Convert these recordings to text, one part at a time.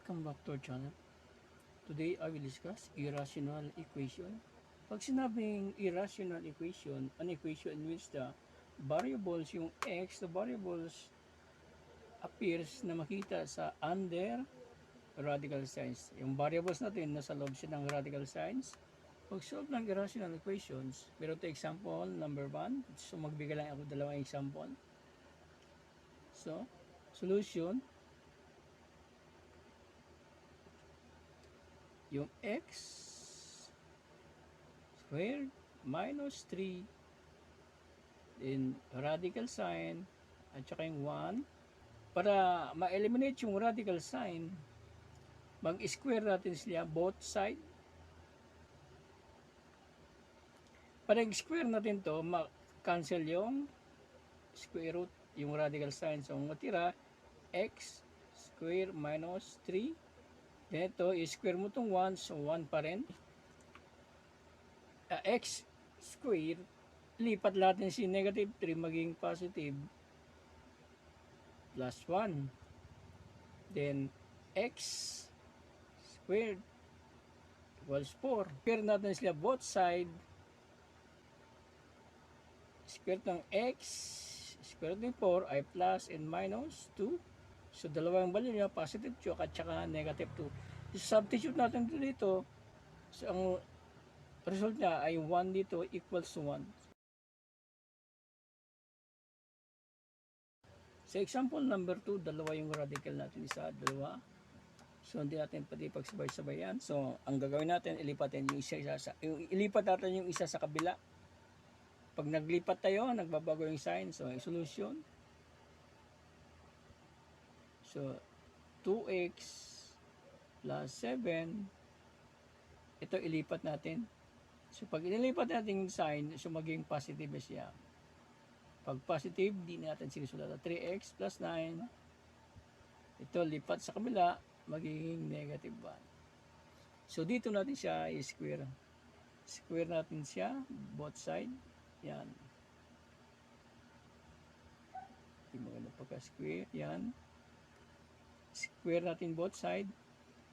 Welcome back to our channel. Today I will discuss irrational equation. Pag sinabing irrational equation, an equation in which the variables, yung x, the variables appears na makita sa under radical signs. Yung variables natin nasa loob siya ng radical signs. Pag-solve ng irrational equations, pero to example number 1, so magbigay lang ako dalawang example. So, solution, yung x squared minus 3 then radical sign at saka yung 1. Para ma-eliminate yung radical sign, mag-square natin sila both side. Para i-square natin to, ma-cancel yung square root, yung radical sign. So matira x square minus 3. Then ito, i-square mo itong 1, so 1 pa rin. X square, lipat natin si negative 3 maging positive plus 1. Then x squared equals 4. Square natin sila both side. Square ng x square ng 4 ay plus and minus 2. So dalawang value niya, positive 2 at saka negative 2. Substitute natin dito. So ang result niya ay 1 dito equals 1. Sa example number 2, dalawa yung radical natin, isa, dalawa. So hindi natin pati pagsabay-sabay yan. So ang gagawin natin, ilipat natin yung isa sa kabila. Pag naglipat tayo, nagbabago yung sign. So solution. So 2x plus 7. Ito ilipat natin. So pag inilipat natin yung sign, so maging positive siya. Pag positive, di natin sinusulat. 3x plus 9. Ito lipat sa kabila, magiging negative 1. So dito natin siya i-square. Square natin siya, both side. Yan. Hindi maganda pagka-square. Yan. Square natin both side.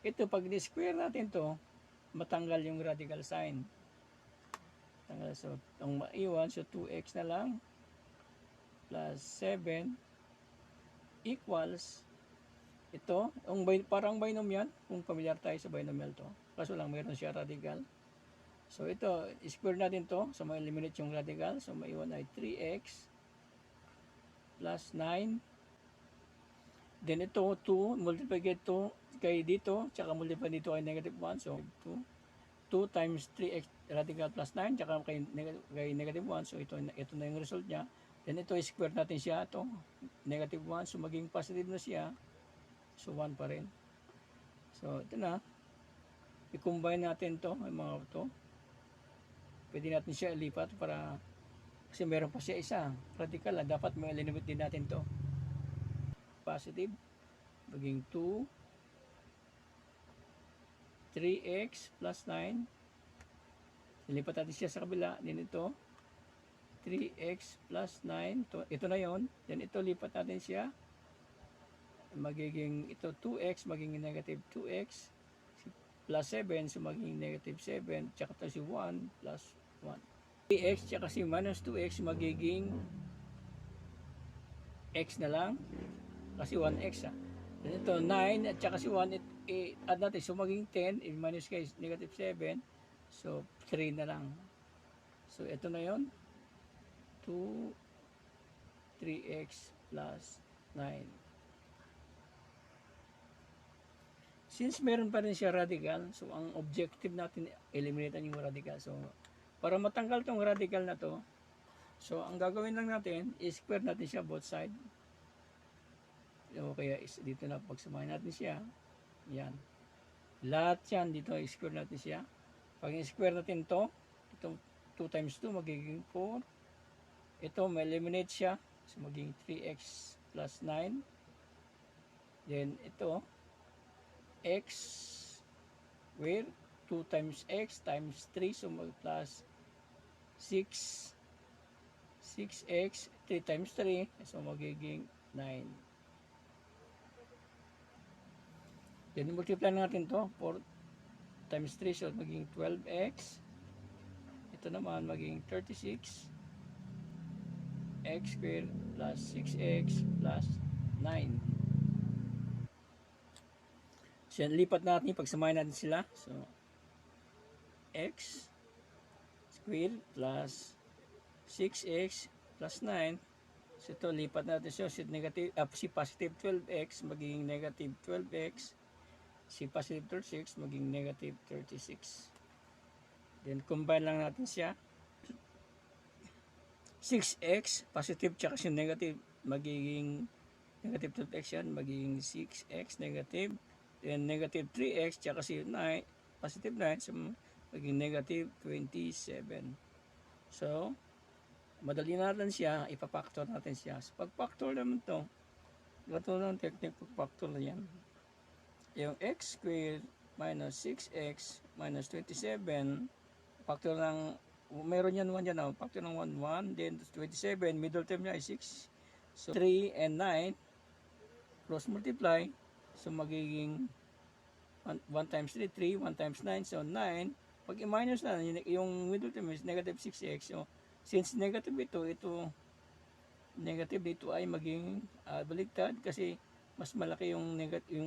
Ito, pag ni-square natin to, matanggal yung radical sign. Tanggal. So, ang maiwan, so 2x na lang plus 7 equals ito, parang binomial, kung familiar tayo sa binomial to. Kaso lang, mayroon siya radical. So, ito, square natin to. So, ma-eliminate yung radical. So, maiwan ay 3x plus 9. Then ito, 2, multiply ito kay dito, tsaka multiply dito ay negative 1. So, 2 times 3x radical plus 9, tsaka kay negative 1. So, ito na yung result niya. Then ito, square natin siya. Ito, negative 1. So, maging positive na siya. So, 1 pa rin. So, ito na. I-combine natin to, yung mga to. Pwede natin siya ilipat para, kasi meron pa siya isa. Radical na. Dapat may eliminate din natin to. Positive, maging 2 3x plus 9. Ilipat natin siya sa kabila. Then ito 3x plus 9. Ito na yon. Then ito lipat natin siya. Magiging ito 2x magiging negative 2x plus 7, so magiging negative 7. Tsaka ito si 1 plus 1. 3x tsaka si minus 2x magiging x na lang. Kasi 1x Then ito 9 at saka si 1 add natin. So maging 10 minus kay negative 7. So 3 na lang. So ito na yon. 2 3x plus 9. Since meron pa rin siya radical, so ang objective natin eliminate yung radical. So para matanggal tong radical na to, so ang gagawin lang natin is square natin siya both side. O kaya dito na pagsamahin natin siya. Yan. Lahat yan dito i-square natin siya. Pag i-square natin to, itong 2 times 2 magiging 4. Ito may eliminate siya. So magiging 3x plus 9. Then ito x where 2 times x times 3, so mag plus 6 6x 3 times 3, so magiging 9. Then multiply natin to, 4 times 3, so maging 12x. Ito naman maging 36 x squared plus 6x plus 9. So yan, lipat natin, pagsamahin natin sila. So x squared plus 6x plus 9. So ito, lipat natin siya. Si positive 12x magiging negative 12x. Si positive 36 maging negative 36. Then combine lang natin siya. 6x positive tsaka si negative magiging negative 12x yan, magiging 6x negative. Then negative 3x tsaka si 9 positive 9, so magiging negative 27. So madali natin siya, ipapactor natin siya. So pag-factor naman to, gato ng technique pag-factor na yan. Yung x squared minus 6x minus 27, factor ng, meron yan 1 yan, factor ng 1, 1, then 27, middle term niya ay 6. So 3 and 9, cross multiply, so magiging 1 times 3, 3, 1 times 9, so 9. Pag i-minus na, yung middle term is negative 6x, so since negative ito negative dito ay maging baligtad kasi mas malaki yung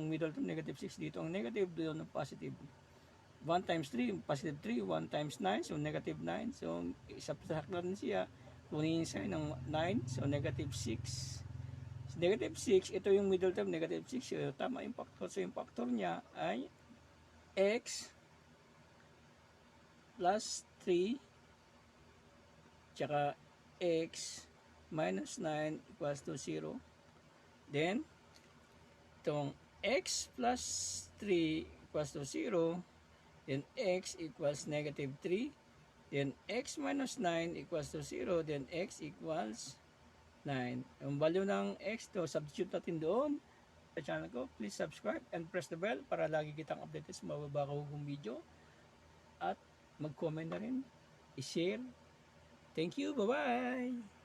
middle term, negative 6 dito. Ang negative doon ng positive. 1 times 3, positive 3, 1 times 9, so negative 9. So isubtract natin siya, kunin yung sign ng 9, so negative 6. So, negative 6, ito yung middle term, negative 6. So tama yung factor. So yung factor niya ay x plus 3 tsaka x minus 9 equals to 0. Then, itong x plus 3 equals to 0. Then, x equals negative 3. Then, x minus 9 equals to 0. Then, x equals 9. Yung value ng x to, substitute natin doon. Sa channel ko, please subscribe and press the bell para lagi kitang updated sa mababagong video. At mag-comment na rin, i-share. Thank you, bye-bye!